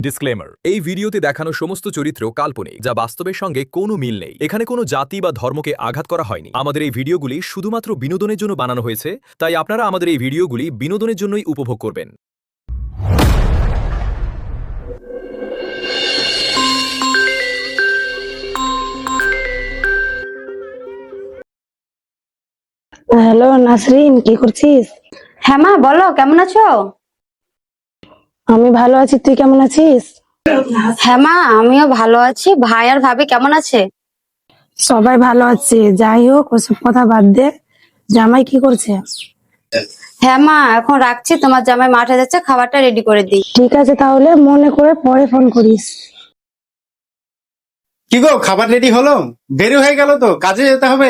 Disclaimer, এই ভিডিওতে দেখানো সমস্ত চরিত্র কাল্পনিক, যা বাস্তবের সঙ্গে কোনো মিল নেই। এখানে কোনো জাতি বা ধর্মকে আঘাত করা হয়নি। আমাদের এই ভিডিওগুলি শুধুমাত্র বিনোদনের জন্য বানানো হয়েছে, তাই আপনারা আমাদের এই ভিডিওগুলি বিনোদনের জন্যই উপভোগ করবেন। হ্যালো নাসরিন, কি করছিস? হ্যাঁ মা, বলো কেমন আছো? আমি ভালো আছি, তুই কেমন আছিস? হ্যাঁ মা, আমিও ভালো আছি। ভাই আর ভাবি কেমন আছে? সবাই ভালো আছে। যাই হোক, ওসব কথা বাদ দে। জামাই কি করছে? হ্যাঁ মা, এখন রাখছি, তোমার জামাই মাঠে যাচ্ছে, খাবারটা রেডি করে দিই। ঠিক আছে, তাহলে মনে করে পরে ফোন করিস। কি গো, খাবার রেডি হলো? দেরি হয়ে গেল তো, কাজে যেতে হবে।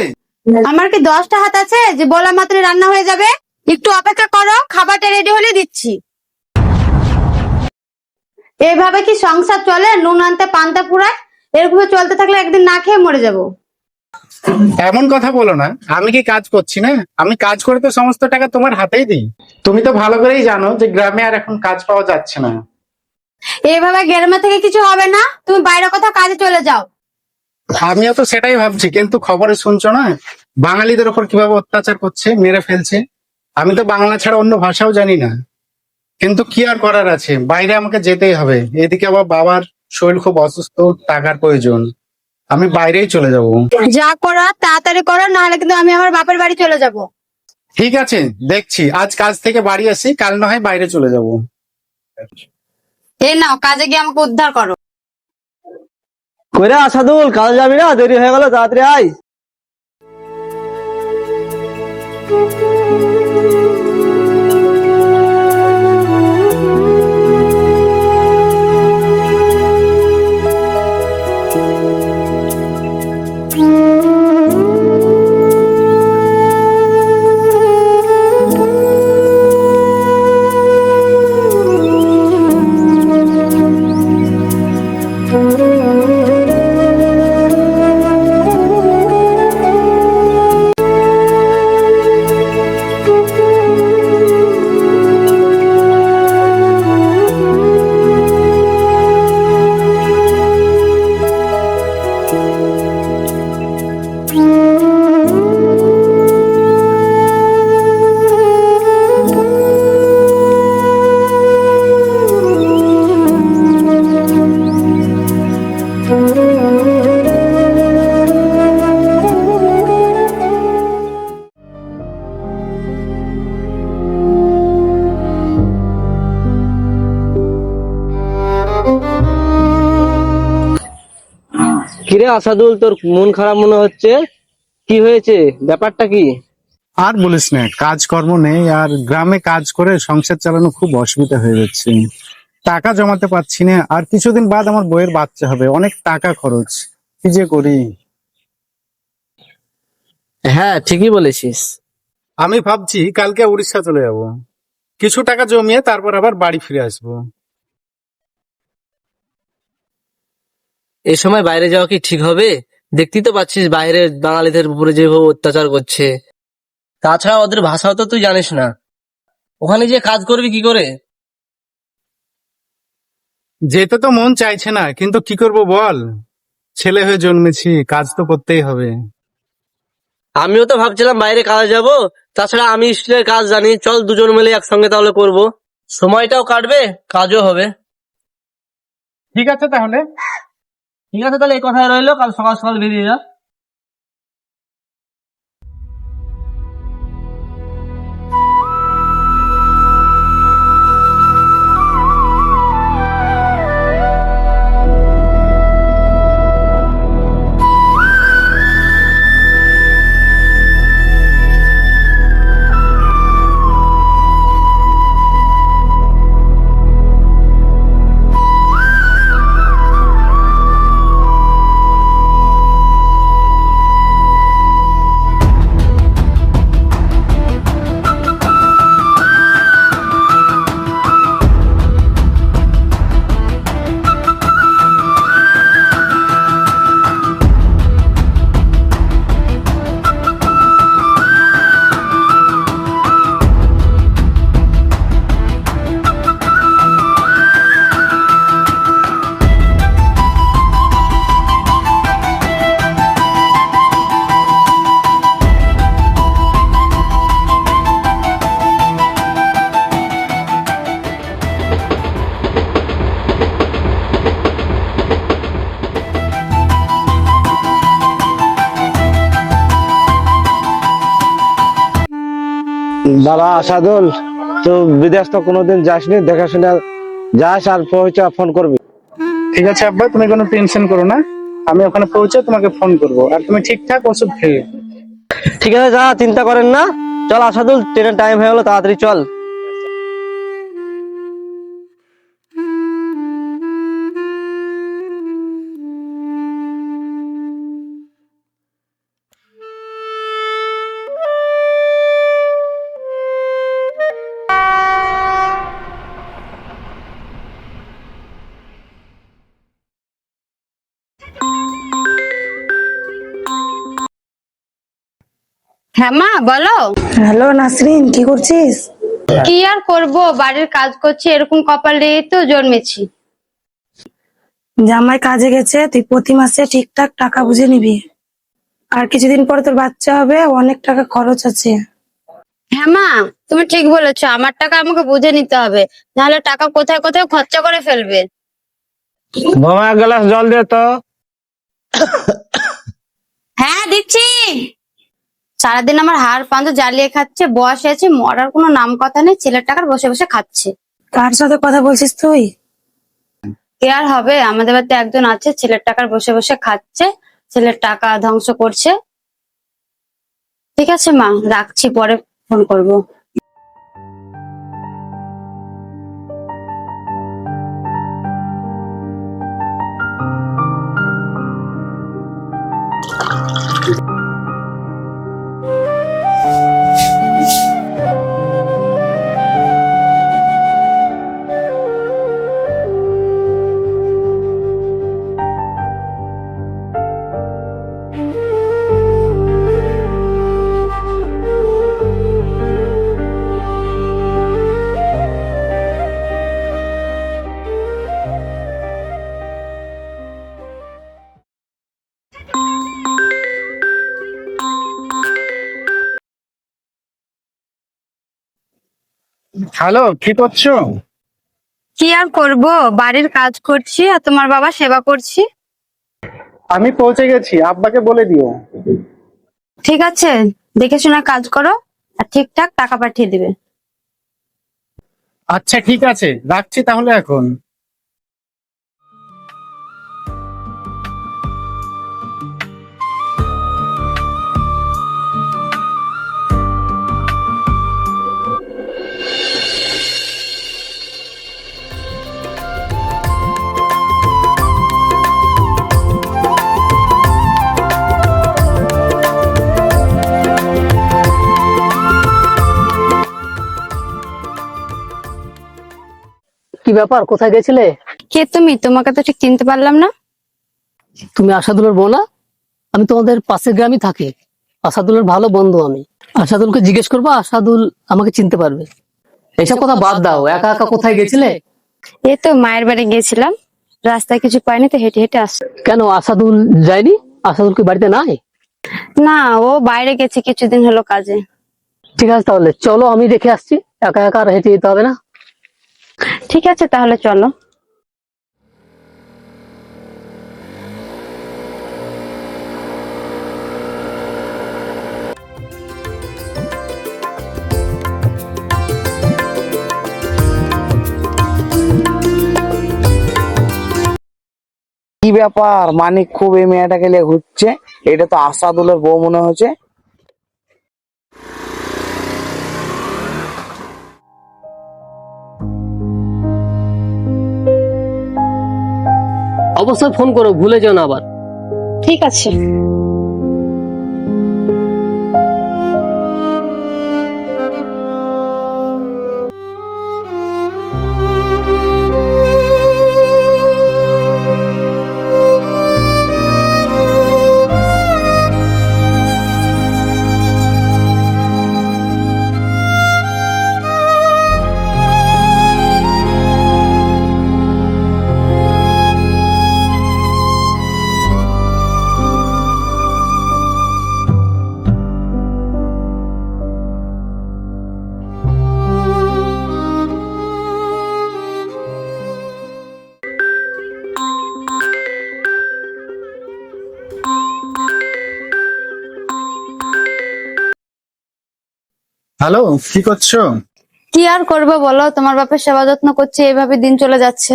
আমার কি 10টা হাত আছে যে বলা মাত্র রান্না হয়ে যাবে? একটু অপেক্ষা করো, খাবারটা রেডি হলে দিচ্ছি। এইভাবে কি সংসার চলে? নুন আনতে পান্তা ফুরায়। এরকম চলতে থাকলে একদিন না খেয়ে মরে যাবো। এমন কথা বলো না, আমি কি কাজ করছি না? আমি কাজ করে তো সমস্ত টাকা তোমার হাতেই দিই। তুমি তো ভালো করেই জানো যে গ্রামে আর এখন কাজ পাওয়া যাচ্ছে না। এইভাবে গ্রামে থেকে কিছু হবে না, তুমি বাইরে কোথাও কাজে চলে যাও। আমিও তো সেটাই ভাবছি, কিন্তু খবরে শুনছো না বাঙালিদের ওপর কিভাবে অত্যাচার করছে, মেরে ফেলছে। আমি তো বাংলা ছাড়া অন্য ভাষাও জানি না, কিন্তু কি আর করার আছে, বাইরে আমাকে যেতেই হবে। এদিকে আবার বাবার শরীর খুব অসুস্থ, টাকার প্রয়োজন। আমি বাইরেই চলে যাব। যা করার তাড়াতাড়ি করো, নাহলে কিন্তু আমি আমার বাপের বাড়ি চলে যাব। ঠিক আছে, দেখছি আজ কাজ থেকে বাড়ি আসি, কাল না হয় বাইরে চলে যাব। এই নাও, কাজে গিয়ে আমাকে উদ্ধার করো। কইরা আসাদুল, কাল যাবি না? দেরি হয়ে গেল, তাড়াতাড়ি আয়। কিরে আসাদুল, তোর মন খারাপ মনে হচ্ছে, কি হয়েছে? ব্যাপারটা কি? আর বলিস না, কাজকর্ম নেই, আর গ্রামে কাজ করে সংসার চালানো খুব অসুবিধা হয়ে যাচ্ছে। টাকা জমাতে পারছি না, আর কিছুদিন বাদ আমার বইয়ের বাচ্চা হবে, অনেক টাকা খরচ। কি যে করি। হ্যাঁ, ঠিকই বলেছিস। আমি ভাবছি কালকে উড়িষ্যা চলে যাব, কিছু টাকা জমিয়ে তারপর আবার বাড়ি ফিরে আসবো। এই সময় বাইরে যাওয়া কি ঠিক হবে? দেখতেই তো পাচ্ছিস বাইরে বাঙালিদের উপরে যেভাবে অত্যাচার করছে। তাছাড়া ওদের ভাষাও তো তুই জানিস না, ওখানে যে কাজ করবি কি করে? যেতে তো মন চাইছে না, কিন্তু কি করব বল, ছেলে হয়ে জন্মেছি, কাজ তো করতেই হবে। আমিও তো ভাবছিলাম বাইরে কাজ যাব। তাছাড়া আমি স্টিলের কাজ জানি, চল দুজন মিলে একসঙ্গে তাহলে করব, সময়টাও কাটবে, কাজও হবে। ঠিক আছে তাহলে। ঠিক আছে, তাহলে এই কথাই রইলো, কাল সকাল সকাল বেরিয়ে যা। বাবা আসাদুল, তো বিদেশ তো কোনোদিন যাসনি, দেখাশোনা যাস আর পৌঁছা ফোন করবি। ঠিক আছে আব্বা, তুমি কোনো টেনশন করো না, আমি ওখানে পৌঁছে তোমাকে ফোন করব, আর তুমি ঠিকঠাক ওষুধ খেয়ে। ঠিক আছে, যা, চিন্তা করেন না। চল আসাদুল, ট্রেনের টাইম হয়ে গেলো, তাড়াতাড়ি চল। হ্যাঁ মা, বলো। হ্যালো নাসরিন, কি করছিস? কি আর করব, বাড়ির কাজ করছি, এরকম কপালে তো জন্মেছি। জামাই কাজে গেছে, তুই প্রতি মাসে ঠিকঠাক টাকা বুঝে নিবি। আর কিছুদিন পর তোর বাচ্চা হবে, অনেক টাকা খরচ আছে। হ্যাঁ মা, তুমি ঠিক বলেছো, আমার টাকা আমাকে বুঝে নিতে হবে, নাহলে টাকা কোথায় কোথায় খরচা করে ফেলবে। বোমা, এক গ্লাস জল দে তো। হ্যাঁ দিচ্ছি। সারাদিন আমার হাড় পাঞ্জা জ্বালিয়ে খাচ্ছে, বয়স আছে, মরার কোনো নাম কথা নেই, ছেলের টাকার বসে বসে খাচ্ছে। কার সাথে কথা বলছিস তুই? কে আর হবে, আমাদের বাড়িতে একজন আছে, ছেলের টাকার বসে বসে খাচ্ছে, ছেলের টাকা ধ্বংস করছে। ঠিক আছে মা, রাখছি, পরে ফোন করব। হ্যালো, কি করছো? কি আর করব, বাড়ির কাজ করছি আর তোমার বাবা সেবা করছি। আমি পৌঁছে গেছি, আব্বাকে বলে দিও। ঠিক আছে, দেখে শুনে কাজ করো, আর ঠিকঠাক টাকা পাঠিয়ে দিবে। আচ্ছা ঠিক আছে, রাখছি তাহলে এখন। কি ব্যাপার, কোথায় গেছিলে? কে তুমি? তোমাকে তো ঠিক চিনতে পারলাম না। তুমি আসাদুলের বোন না? আমি তোমাদের পাশের গ্রামে থাকি, আসাদুলের ভালো বন্ধু আমি। আসাদুলকে জিজ্ঞেস করবো, আসাদুল আমাকে চিনতে পারবে। এসব কথা বাদ দাও, একা একা কোথায় গেছিলে? এই তো মায়ের বাড়ি গিয়েছিলাম, রাস্তায় কিছু পাইনি তো হেঁটে হেঁটে আসছি। কেন, আসাদুল যায়নি? আসাদুল কি বাড়িতে নাই? না, ও বাইরে গেছে কিছুদিন হলো কাজে। ঠিক আছে, তাহলে চলো, আমি দেখে আসছি, একা একা আর হেঁটে যেতে হবে না। ঠিক আছে, তাহলে চলো। কি ব্যাপার, মানিক খুব এই মেয়েটাকে নিয়ে ঘুরছে, এটা তো আসাদুলের বউ মনে হচ্ছে। অবশ্যই ফোন করো, ভুলে যেও না আবার। ঠিক আছে। হ্যালো, কি করছো? কি আর করবো বলো, তোমার বাপের সেবা যত্ন করছে, এইভাবে দিন চলে যাচ্ছে।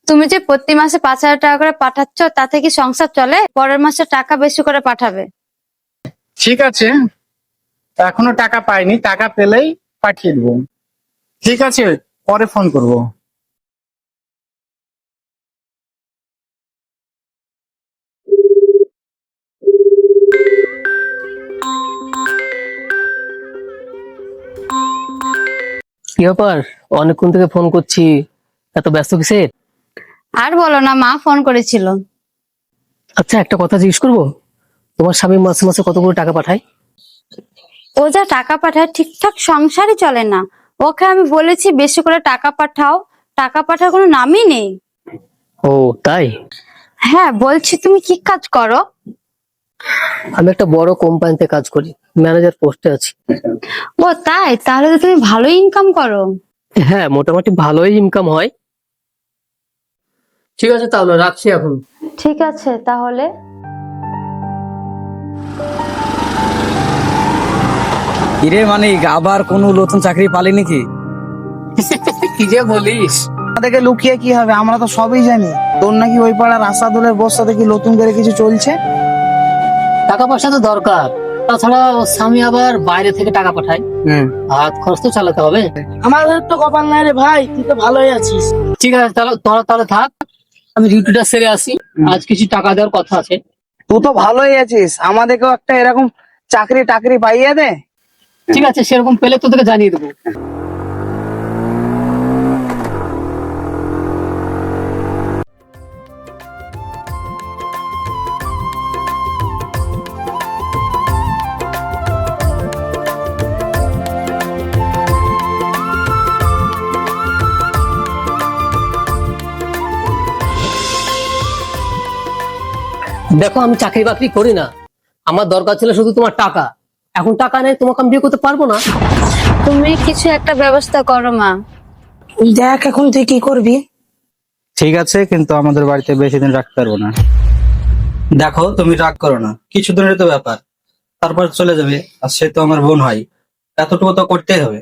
তুমি যে প্রতি মাসে 5,000 টাকা করে পাঠাচ্ছ, তাতে কি সংসার চলে? পরের মাসে টাকা বেশি করে পাঠাবে। ঠিক আছে, এখনো টাকা পাইনি, টাকা পেলেই পাঠিয়ে দেবো। ঠিক আছে, পরে ফোন করব। কি ব্যাপার, অনেকক্ষণ থেকে ফোন করছি, এত ব্যস্ত কিসের? আর বলো না, মা ফোন করেছিল। আচ্ছা, একটা কথা জিজ্ঞেস করবো, তোমার স্বামী মাসে মাসে কত করে টাকা পাঠায়? ও যা টাকা পাঠায় ঠিকঠাক সংসারই চলে না। ওকে আমি বলেছি বেশি করে টাকা পাঠাও, টাকা পাঠার কোনো নামই নেই। ও তাই? হ্যাঁ বলছি, তুমি কি কাজ করো? আমি একটা বড় কোম্পানিতে কাজ করি, ম্যানেজার পোস্টে আছি। ও তাই, তাহলে তো তুমি ভালোই ইনকাম করো। হ্যাঁ, মোটামুটি ভালোই ইনকাম হয়। ঠিক আছে, তাহলে রাখছি এখন। ঠিক আছে তাহলে। কিরে মানিক, আবার কোনো নতুন চাকরি পালি নাকি? কি যে বলিস! আমাদেরকে লুকিয়ে কি হবে, আমরা তো সবই জানি। তোর নাকি ওই পাড়ার আসাদুলের বস সাথে কি নতুন করে কিছু চলছে? টাকা পয়সা তো দরকার, তাছাড়া ওর স্বামী আবার বাইরে থেকে টাকা পাঠায়, হাত খরচ তো চালাতে হবে। আমাদের তো কপাল নাই রে ভাই, তুই তো ভালোই আছিস। ঠিক আছে, তাহলে তোরা তাহলে থাক, আমি ডিউটিটা সেরে আসি। আজ কিছু টাকা দেওয়ার কথা আছে। তুই তো ভালোই আছিস, আমাদেরকেও একটা এরকম চাকরি টাকরি পাইয়ে দে। ঠিক আছে, সেরকম পেলে তোদেরকে জানিয়ে দেবো। দেখো, আমি চাকরি বাকরি করি না, আমার দরকার ছিল শুধু তোমার টাকা। এখন টাকা নেই, তোমাকে আমি বিয়ে করতে পারবো না। তুমি কিছু একটা ব্যবস্থা করো মা। দেখ এখন তুই কি করবি। ঠিক আছে, কিন্তু আমাদের বাড়িতে বেশি দিন রাখতে পারবো না। দেখো, তুমি রাগ করো না, কিছুদিনের তো ব্যাপার, তারপর চলে যাবে। আর সে তো আমার বোন হয়, এতটুকু তো করতেই হবে।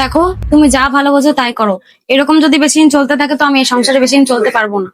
দেখো, তুমি যা ভালো বোঝো তাই করো। এরকম যদি বেশি দিন চলতে থাকে তো আমি এই সংসারে বেশি দিন চলতে পারবো না।